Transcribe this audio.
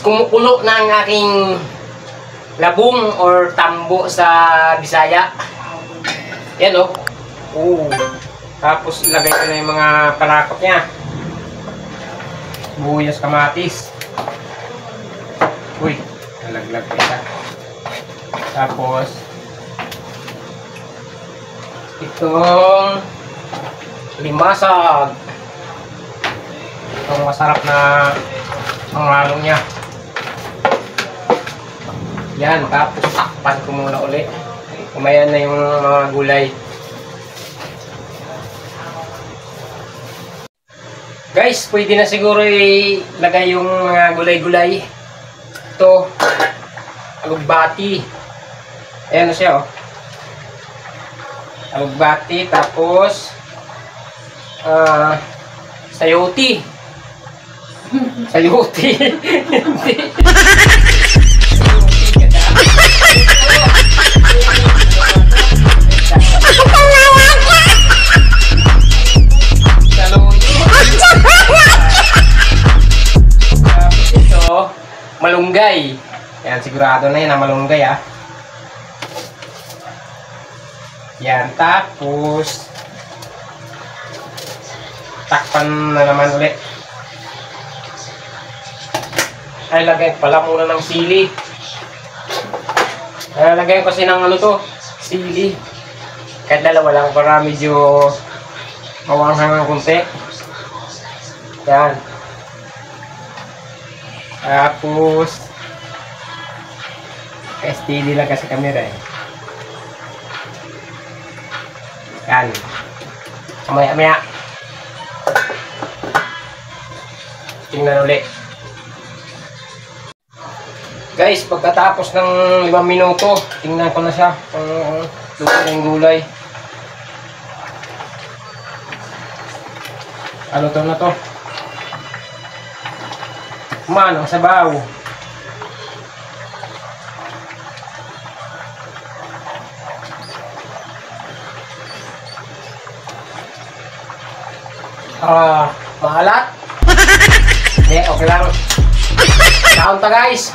kumukulo na ang aking labong or tambo sa Bisaya. Yan o. Tapos ilagay ko na yung mga panakot niya. Buyas, kamatis. Uy, nalaglag pa siya. Tapos itong limasag. Itong masarap na panghalo niya. Yan, tapos takpan ko muna ulit. Kumayan na yung mga gulay. Guys, pwede na siguro ilagay yung mga gulay-gulay. Ito, alugbati. Ayan na siya, oh. Alugbati, tapos sayote. Sayote. Hindi. Malunggay. Yan, sigurado na yan ang malunggay, ah. Yan, tapos takpan na naman ulit. Ay, lagay pala muna ng sili. Lagyan ko kasi ng ano to, sili. Kahit dalawa lang para medyo mawanghang ng kunti. Yan. Tapos STD lang kasi camera eh. Yan. Maya-maya tingnan ulit. Guys, pagkatapos ng 5 minuto, tingnan ko na siya kung luto na yung gulay. Ano to na to? Manong sabaw. Maalat? Hindi, okay lang. Kaon ta, guys.